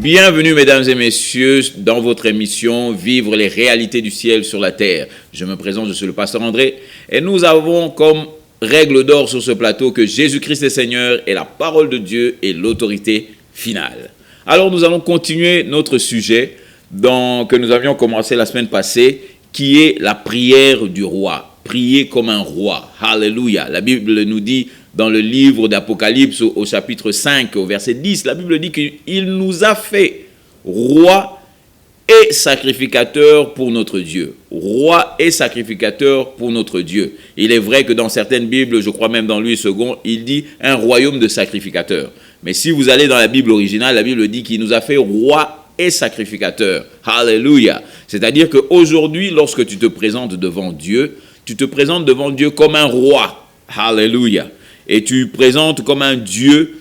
Bienvenue mesdames et messieurs dans votre émission Vivre les réalités du ciel sur la terre. Je me présente, je suis le pasteur André et nous avons comme règle d'or sur ce plateau que Jésus-Christ est Seigneur et la parole de Dieu est l'autorité finale. Alors nous allons continuer notre sujet que nous avions commencé la semaine passée, qui est la prière du roi. Prier comme un roi. Alléluia. La Bible nous dit dans le livre d'Apocalypse au chapitre 5, au verset 10, la Bible dit qu'il nous a fait roi et sacrificateur pour notre Dieu. Roi et sacrificateur pour notre Dieu. Il est vrai que dans certaines Bibles, je crois même dans Louis II, il dit un royaume de sacrificateurs. Mais si vous allez dans la Bible originale, la Bible dit qu'il nous a fait roi et sacrificateur. Alléluia. C'est-à-dire qu'aujourd'hui, lorsque tu te présentes devant Dieu, tu te présentes devant Dieu comme un roi. Alléluia. Et tu présentes comme un Dieu,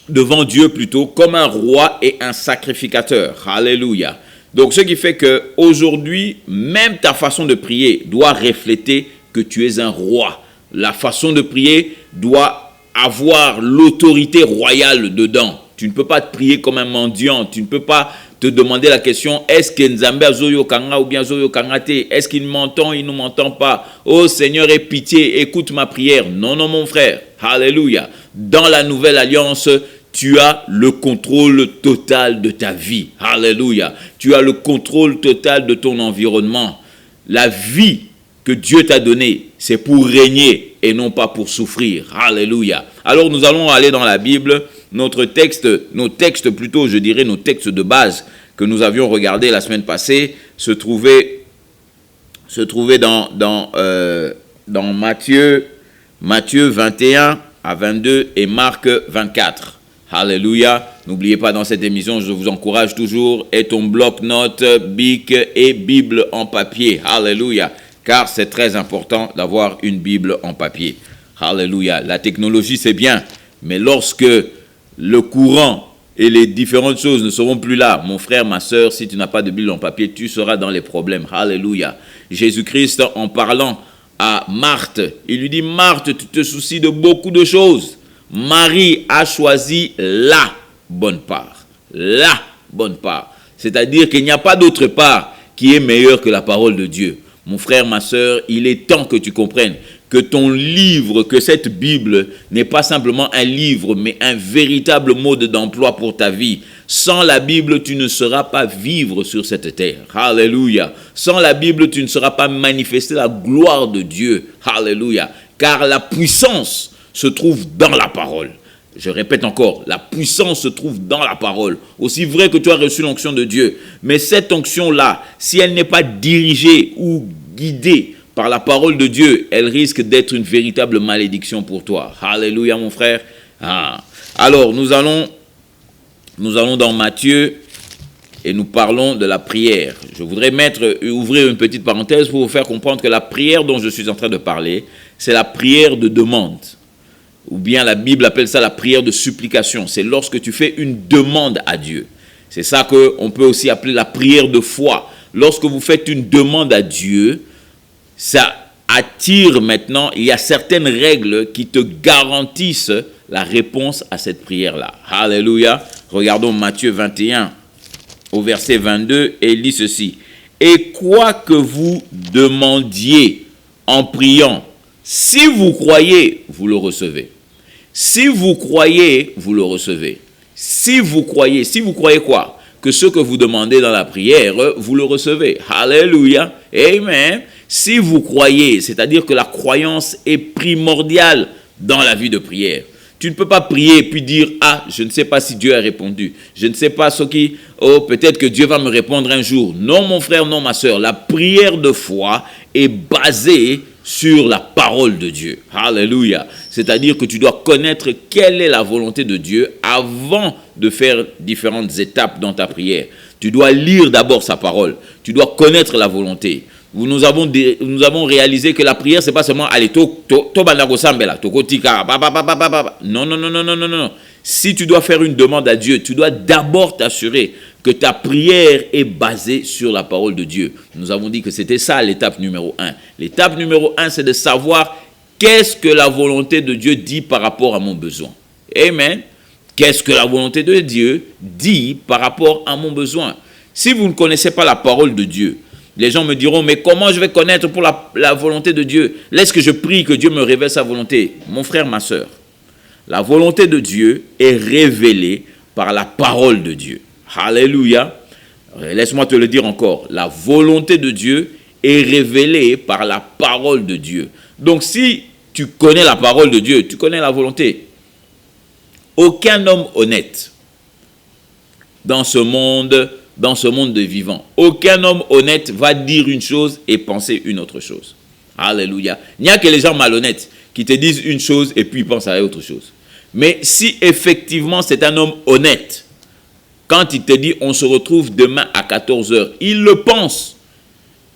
devant Dieu plutôt, comme un roi et un sacrificateur. Alléluia. Donc, ce qui fait qu'aujourd'hui, même ta façon de prier doit refléter que tu es un roi. La façon de prier doit avoir l'autorité royale dedans. Tu ne peux pas te prier comme un mendiant. Tu ne peux pas te demander la question, est-ce que Nzambe Zoyo Kanga ou bien Zoyo Kangate? Est-ce qu'il m'entend, il ne m'entend pas? Oh Seigneur, aie pitié, écoute ma prière. Non, non, mon frère. Alléluia. Dans la nouvelle alliance, tu as le contrôle total de ta vie. Alléluia. Tu as le contrôle total de ton environnement. La vie que Dieu t'a donnée, c'est pour régner et non pas pour souffrir. Alléluia. Alors nous allons aller dans la Bible. Nos textes de base que nous avions regardés la semaine passée se trouvaient dans Matthieu 21 à 22 et Marc 24. Alléluia. N'oubliez pas dans cette émission, je vous encourage toujours, et ton bloc-notes, bic et Bible en papier. Alléluia. Car c'est très important d'avoir une Bible en papier. Alléluia. La technologie, c'est bien, mais lorsque le courant et les différentes choses ne seront plus là, mon frère, ma soeur, si tu n'as pas de Bible en papier, tu seras dans les problèmes. Alléluia. Jésus-Christ, en parlant à Marthe, il lui dit, Marthe, tu te soucies de beaucoup de choses. Marie a choisi la bonne part. La bonne part. C'est-à-dire qu'il n'y a pas d'autre part qui est meilleure que la parole de Dieu. Mon frère, ma soeur, il est temps que tu comprennes que ton livre, que cette Bible n'est pas simplement un livre, mais un véritable mode d'emploi pour ta vie. Sans la Bible, tu ne sauras pas vivre sur cette terre. Alléluia. Sans la Bible, tu ne sauras pas manifester la gloire de Dieu. Alléluia. Car la puissance se trouve dans la parole. Je répète encore, la puissance se trouve dans la parole. Aussi vrai que tu as reçu l'onction de Dieu. Mais cette onction-là, si elle n'est pas dirigée ou guidée par la parole de Dieu, elle risque d'être une véritable malédiction pour toi. Alléluia, mon frère. Alors, nous allons dans Matthieu et nous parlons de la prière. Je voudrais ouvrir une petite parenthèse pour vous faire comprendre que la prière dont je suis en train de parler, c'est la prière de demande. Ou bien la Bible appelle ça la prière de supplication. C'est lorsque tu fais une demande à Dieu. C'est ça qu'on peut aussi appeler la prière de foi. Lorsque vous faites une demande à Dieu, ça attire maintenant, il y a certaines règles qui te garantissent la réponse à cette prière-là. Alléluia. Regardons Matthieu 21 au verset 22 et il dit ceci. Et quoi que vous demandiez en priant, si vous croyez, vous le recevez. Si vous croyez, vous le recevez. Si vous croyez quoi? Que ce que vous demandez dans la prière, vous le recevez. Alléluia. Amen. Si vous croyez, c'est-à-dire que la croyance est primordiale dans la vie de prière. Tu ne peux pas prier et puis dire, je ne sais pas si Dieu a répondu. Je ne sais pas peut-être que Dieu va me répondre un jour. Non, mon frère, non, ma soeur. La prière de foi est basée sur la parole de Dieu. Alléluia. C'est-à-dire que tu dois connaître quelle est la volonté de Dieu avant de faire différentes étapes dans ta prière. Tu dois lire d'abord sa parole. Tu dois connaître la volonté. Nous avons réalisé que la prière, c'est pas seulement aller non. Si tu dois faire une demande à Dieu, tu dois d'abord t'assurer que ta prière est basée sur la parole de Dieu. Nous avons dit que c'était ça l'étape numéro 1. L'étape numéro 1, c'est de savoir qu'est-ce que la volonté de Dieu dit par rapport à mon besoin. Amen. Qu'est-ce que la volonté de Dieu dit par rapport à mon besoin? Si vous ne connaissez pas la parole de Dieu, les gens me diront, mais comment je vais connaître pour la volonté de Dieu? Laisse que je prie que Dieu me révèle sa volonté. Mon frère, ma soeur, la volonté de Dieu est révélée par la parole de Dieu. Alléluia. Laisse-moi te le dire encore. La volonté de Dieu est révélée par la parole de Dieu. Donc si tu connais la parole de Dieu, tu connais la volonté. Aucun homme honnête dans ce monde de vivants, aucun homme honnête va dire une chose et penser une autre chose. Alléluia. Il n'y a que les gens malhonnêtes qui te disent une chose et puis ils pensent à autre chose. Mais si effectivement c'est un homme honnête, quand il te dit on se retrouve demain à 14h, il le pense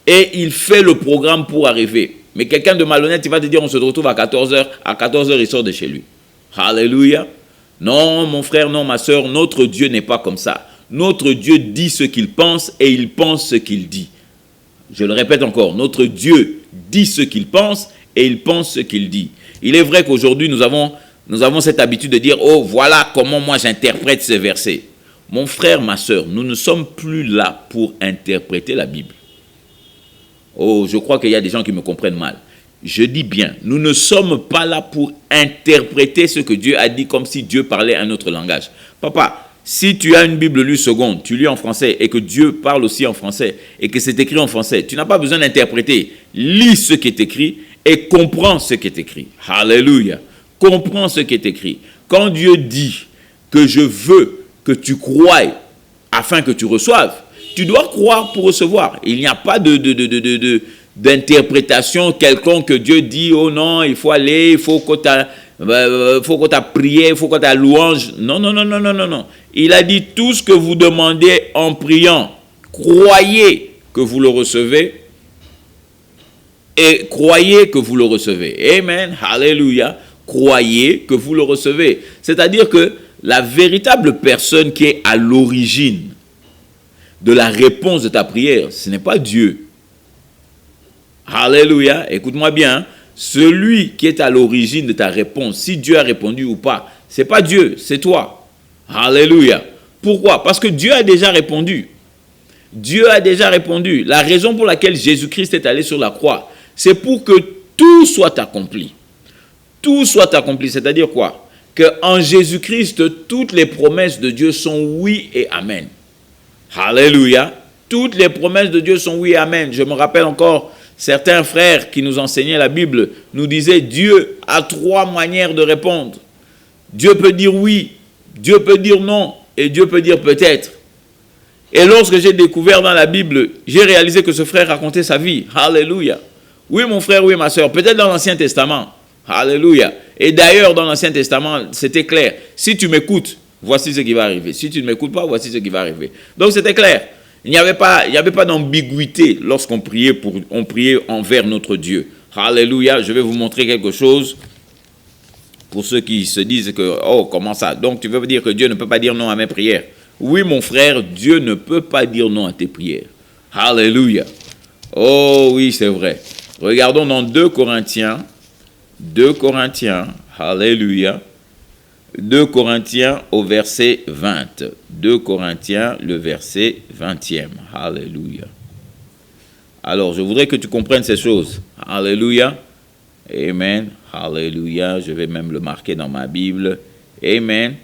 et il fait le programme pour arriver. Mais quelqu'un de malhonnête, il va te dire on se retrouve à 14h, à 14h il sort de chez lui. Alléluia. Non mon frère, non ma soeur, notre Dieu n'est pas comme ça. Notre Dieu dit ce qu'il pense et il pense ce qu'il dit. Je le répète encore, notre Dieu dit ce qu'il pense et il pense ce qu'il dit. Il est vrai qu'aujourd'hui nous avons cette habitude de dire « Oh, voilà comment moi j'interprète ces versets ». Mon frère, ma soeur, nous ne sommes plus là pour interpréter la Bible. Oh, je crois qu'il y a des gens qui me comprennent mal. Je dis bien, nous ne sommes pas là pour interpréter ce que Dieu a dit comme si Dieu parlait un autre langage. Papa, si tu as une Bible lue seconde, tu lis en français et que Dieu parle aussi en français et que c'est écrit en français, tu n'as pas besoin d'interpréter. Lis ce qui est écrit et comprends ce qui est écrit. Alléluia. Comprends ce qui est écrit. Quand Dieu dit que je veux que tu croies afin que tu reçoives, tu dois croire pour recevoir. Il n'y a pas d'interprétation quelconque que Dieu dit, oh non, il faut aller, il faut que tu as prié, il faut que tu as louange. Non, non, non, non, non, non, non. Il a dit tout ce que vous demandez en priant, croyez que vous le recevez et croyez que vous le recevez. Amen, alléluia. Croyez que vous le recevez. C'est-à-dire que la véritable personne qui est à l'origine de la réponse de ta prière, ce n'est pas Dieu. Alléluia, écoute-moi bien. Celui qui est à l'origine de ta réponse, si Dieu a répondu ou pas, ce n'est pas Dieu, c'est toi. Alléluia. Pourquoi? Parce que Dieu a déjà répondu. Dieu a déjà répondu. La raison pour laquelle Jésus-Christ est allé sur la croix, c'est pour que tout soit accompli. Tout soit accompli, c'est-à-dire quoi? Qu'en Jésus-Christ, toutes les promesses de Dieu sont oui et amen. Alléluia. Toutes les promesses de Dieu sont oui et amen. Je me rappelle encore, certains frères qui nous enseignaient la Bible nous disaient, Dieu a 3 manières de répondre. Dieu peut dire oui, Dieu peut dire non, et Dieu peut dire peut-être. Et lorsque j'ai découvert dans la Bible, j'ai réalisé que ce frère racontait sa vie. Alléluia. Oui mon frère, oui ma soeur, peut-être dans l'Ancien Testament. Alléluia. Et d'ailleurs, dans l'Ancien Testament, c'était clair. Si tu m'écoutes, voici ce qui va arriver. Si tu ne m'écoutes pas, voici ce qui va arriver. Donc, c'était clair. Il n'y avait pas d'ambiguïté lorsqu'on priait, on priait envers notre Dieu. Alléluia. Je vais vous montrer quelque chose pour ceux qui se disent que, oh, comment ça? Donc, tu veux dire que Dieu ne peut pas dire non à mes prières? Oui, mon frère, Dieu ne peut pas dire non à tes prières. Alléluia. Oh, oui, c'est vrai. Regardons dans 2 Corinthiens, alléluia, 2 Corinthiens au verset 20. 2 Corinthiens, le verset 20e. Alléluia. Alors, je voudrais que tu comprennes ces choses. Alléluia. Amen. Alléluia. Je vais même le marquer dans ma Bible. Amen.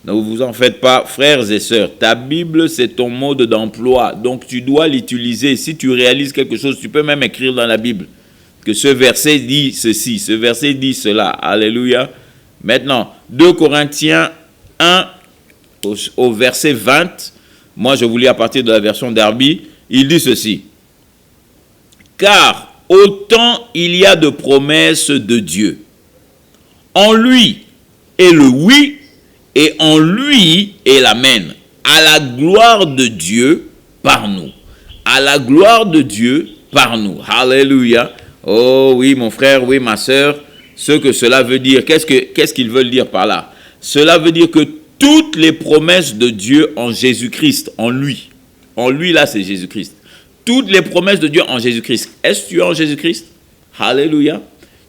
Ne vous en faites pas, frères et sœurs. Ta Bible, c'est ton mode d'emploi. Donc, tu dois l'utiliser. Si tu réalises quelque chose, tu peux même écrire dans la Bible que ce verset dit ceci, ce verset dit cela. Alléluia. Maintenant, 2 Corinthiens 1 au verset 20. Moi, je vous lis à partir de la version Darby. Il dit ceci. Car autant il y a de promesses de Dieu, en lui est le oui et en lui est l'amen. À la gloire de Dieu par nous. À la gloire de Dieu par nous. Alléluia. Oh oui, mon frère, oui, ma soeur, ce que cela veut dire. Qu'est-ce qu'ils veulent dire par là? Cela veut dire que toutes les promesses de Dieu en Jésus-Christ, en lui là, c'est Jésus-Christ. Toutes les promesses de Dieu en Jésus-Christ. Est-ce que tu es en Jésus-Christ? Alléluia.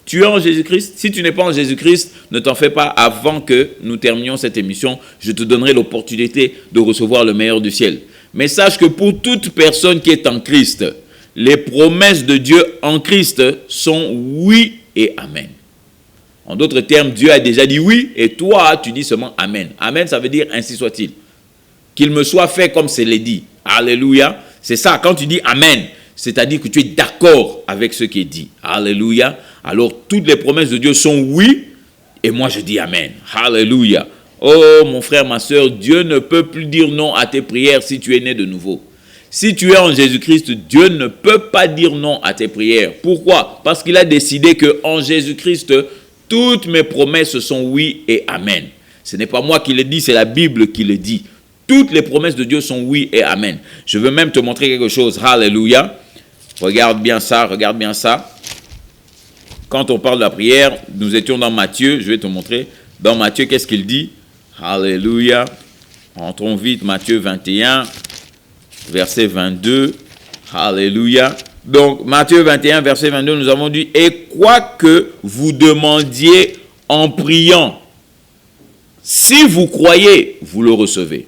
Tu es en Jésus-Christ? Si tu n'es pas en Jésus-Christ, ne t'en fais pas. Avant que nous terminions cette émission, je te donnerai l'opportunité de recevoir le meilleur du ciel. Mais sache que pour toute personne qui est en Christ, les promesses de Dieu en Christ sont oui et amen. En d'autres termes, Dieu a déjà dit oui et toi, tu dis seulement amen. Amen, ça veut dire ainsi soit-il. Qu'il me soit fait comme c'est l'est dit. Alléluia. C'est ça, quand tu dis amen, c'est-à-dire que tu es d'accord avec ce qui est dit. Alléluia. Alors, toutes les promesses de Dieu sont oui, et moi je dis amen. Alléluia. Oh, mon frère, ma soeur, Dieu ne peut plus dire non à tes prières si tu es né de nouveau. Si tu es en Jésus-Christ, Dieu ne peut pas dire non à tes prières. Pourquoi? Parce qu'il a décidé qu'en Jésus-Christ, toutes mes promesses sont oui et amen. Ce n'est pas moi qui le dis, c'est la Bible qui le dit. Toutes les promesses de Dieu sont oui et amen. Je veux même te montrer quelque chose. Alléluia. Regarde bien ça, regarde bien ça. Quand on parle de la prière, nous étions dans Matthieu. Je vais te montrer. Dans Matthieu, qu'est-ce qu'il dit? Alléluia. Entrons vite, Matthieu 21, verset 22. Alléluia. Donc, Matthieu 21, verset 22, nous avons dit, « Et quoi que vous demandiez en priant, si vous croyez, vous le recevez. »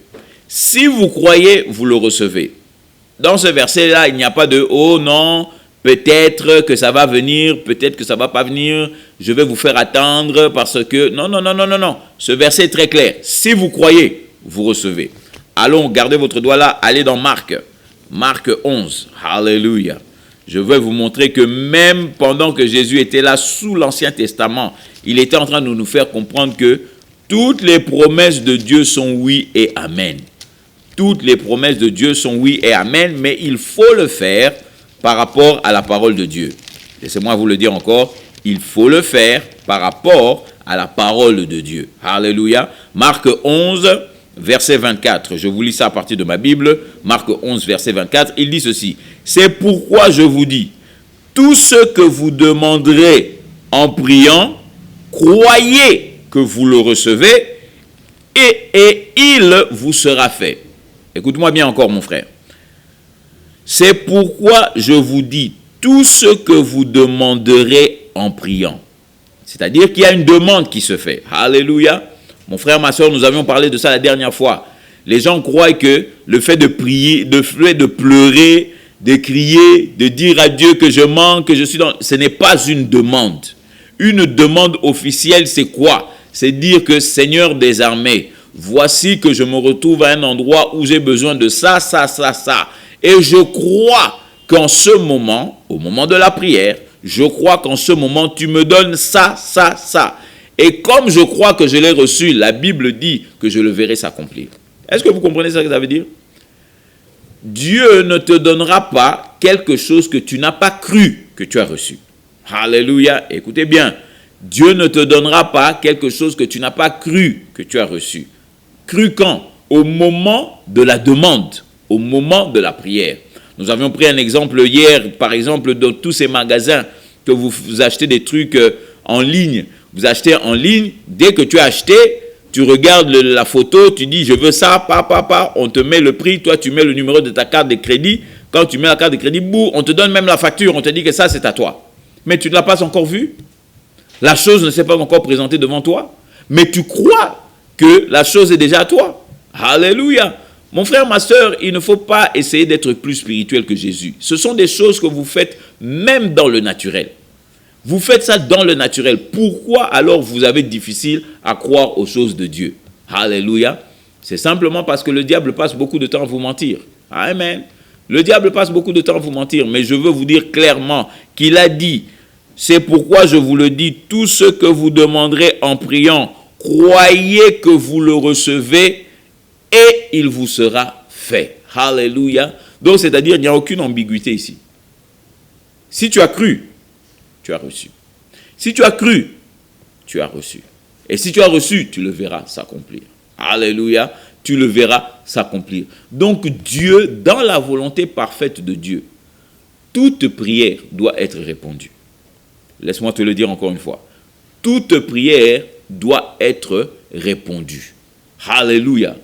Si vous croyez, vous le recevez. Dans ce verset-là, il n'y a pas de « Oh non, peut-être que ça va venir, peut-être que ça ne va pas venir, je vais vous faire attendre parce que... » Non, non, non, non, non, non. Ce verset est très clair. Si vous croyez, vous recevez. Allons, gardez votre doigt là, allez dans Marc. Marc 11. Alléluia. Je vais vous montrer que même pendant que Jésus était là sous l'Ancien Testament, il était en train de nous faire comprendre que toutes les promesses de Dieu sont oui et amen. Toutes les promesses de Dieu sont oui et amen, mais il faut le faire par rapport à la parole de Dieu. Laissez-moi vous le dire encore, il faut le faire par rapport à la parole de Dieu. Alléluia. Marc 11, verset 24. Je vous lis ça à partir de ma Bible. Marc 11, verset 24. Il dit ceci. C'est pourquoi je vous dis, tout ce que vous demanderez en priant, croyez que vous le recevez et il vous sera fait. Écoute-moi bien encore, mon frère. C'est pourquoi je vous dis tout ce que vous demanderez en priant. C'est-à-dire qu'il y a une demande qui se fait. Alléluia. Mon frère, ma soeur, nous avions parlé de ça la dernière fois. Les gens croient que le fait de prier, le fait de pleurer, de crier, de dire à Dieu que je manque, que je suis dans... Ce n'est pas une demande. Une demande officielle, c'est quoi? C'est dire que Seigneur des armées, voici que je me retrouve à un endroit où j'ai besoin de ça, ça, ça, ça. Et je crois qu'en ce moment, au moment de la prière, je crois qu'en ce moment, tu me donnes ça, ça, ça. Et comme je crois que je l'ai reçu, la Bible dit que je le verrai s'accomplir. Est-ce que vous comprenez ce que ça veut dire? Dieu ne te donnera pas quelque chose que tu n'as pas cru que tu as reçu. Alléluia. Écoutez bien. Dieu ne te donnera pas quelque chose que tu n'as pas cru que tu as reçu. Cru quand? Au moment de la demande, au moment de la prière. Nous avions pris un exemple hier, par exemple, dans tous ces magasins que vous achetez des trucs en ligne. Vous achetez en ligne, dès que tu as acheté, tu regardes la photo, tu dis je veux ça, on te met le prix, toi tu mets le numéro de ta carte de crédit. Quand tu mets la carte de crédit, boum, on te donne même la facture, on te dit que ça c'est à toi. Mais tu ne l'as pas encore vu. La chose ne s'est pas encore présentée devant toi. Mais tu crois que la chose est déjà à toi. Alléluia. Mon frère, ma soeur, il ne faut pas essayer d'être plus spirituel que Jésus. Ce sont des choses que vous faites même dans le naturel. Vous faites ça dans le naturel. Pourquoi alors vous avez difficile à croire aux choses de Dieu? Alléluia. C'est simplement parce que le diable passe beaucoup de temps à vous mentir. Amen. Le diable passe beaucoup de temps à vous mentir. Mais je veux vous dire clairement qu'il a dit, c'est pourquoi je vous le dis, tout ce que vous demanderez en priant, croyez que vous le recevez et il vous sera fait. Alléluia. Donc, c'est-à-dire, il n'y a aucune ambiguïté ici. Si tu as cru, tu as reçu. Si tu as cru, tu as reçu. Et si tu as reçu, tu le verras s'accomplir. Alléluia. Tu le verras s'accomplir. Donc, Dieu, dans la volonté parfaite de Dieu, toute prière doit être répondue. Laisse-moi te le dire encore une fois. Toute prière doit être répondue. Alléluia.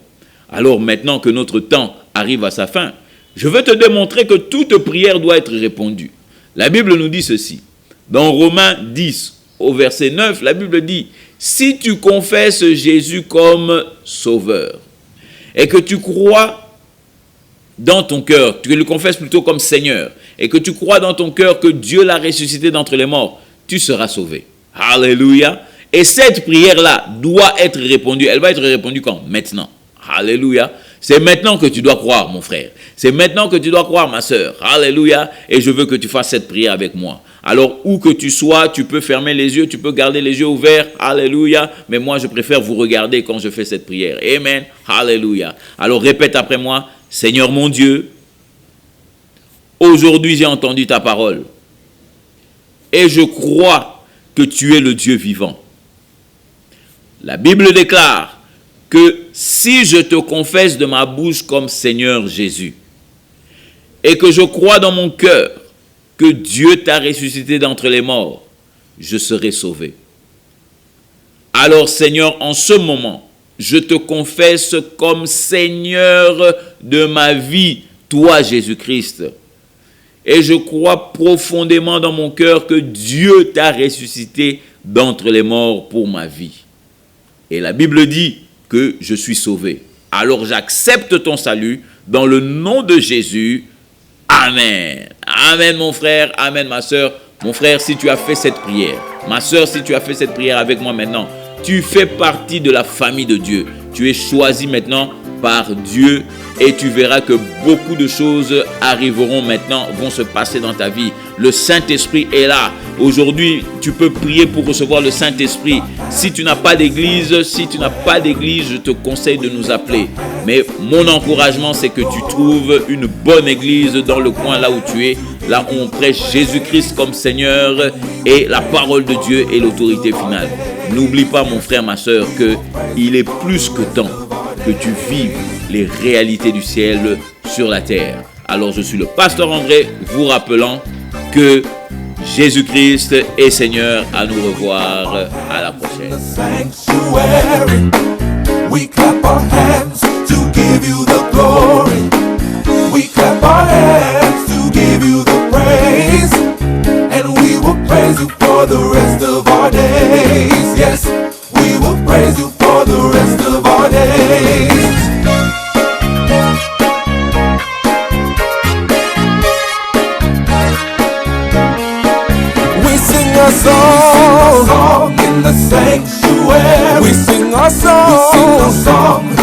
Alors maintenant que notre temps arrive à sa fin, je veux te démontrer que toute prière doit être répondue. La Bible nous dit ceci. Dans Romains 10, au verset 9, la Bible dit, si tu confesses Jésus comme sauveur et que tu crois dans ton cœur, tu le confesses plutôt comme Seigneur, et que tu crois dans ton cœur que Dieu l'a ressuscité d'entre les morts, tu seras sauvé. Alléluia. Et cette prière-là doit être répondue. Elle va être répondue quand? Maintenant. Alléluia. C'est maintenant que tu dois croire, mon frère. C'est maintenant que tu dois croire, ma sœur. Alléluia. Et je veux que tu fasses cette prière avec moi. Alors, où que tu sois, tu peux fermer les yeux, tu peux garder les yeux ouverts. Alléluia. Mais moi, je préfère vous regarder quand je fais cette prière. Amen. Alléluia. Alors, répète après moi. Seigneur mon Dieu, aujourd'hui j'ai entendu ta parole. Et je crois que tu es le Dieu vivant. La Bible déclare que si je te confesse de ma bouche comme Seigneur Jésus, et que je crois dans mon cœur que Dieu t'a ressuscité d'entre les morts, je serai sauvé. Alors Seigneur, en ce moment, je te confesse comme Seigneur de ma vie, toi Jésus-Christ. Et je crois profondément dans mon cœur que Dieu t'a ressuscité d'entre les morts pour ma vie. Et la Bible dit que je suis sauvé. Alors j'accepte ton salut dans le nom de Jésus. Amen. Amen mon frère, amen ma soeur. Mon frère, si tu as fait cette prière, ma soeur, si tu as fait cette prière avec moi maintenant, tu fais partie de la famille de Dieu. Tu es choisi maintenant par Dieu et tu verras que beaucoup de choses arriveront maintenant, vont se passer dans ta vie. Le Saint-Esprit est là. Aujourd'hui, tu peux prier pour recevoir le Saint-Esprit. Si tu n'as pas d'église, je te conseille de nous appeler. Mais mon encouragement, c'est que tu trouves une bonne église dans le coin là où tu es. Là où on prêche Jésus-Christ comme Seigneur et la parole de Dieu est l'autorité finale. N'oublie pas, mon frère, ma soeur, qu'il est plus que temps que tu vives les réalités du ciel sur la terre. Alors, je suis le pasteur André, vous rappelant que Jésus-Christ est Seigneur. À nous revoir à la prochaine. We clap our hands to give you the glory. We clap our hands to give you the praise. And we will praise you for the rest of our days. Yes, we will praise you for the rest of our days. We sing a song in the sanctuary. We sing a song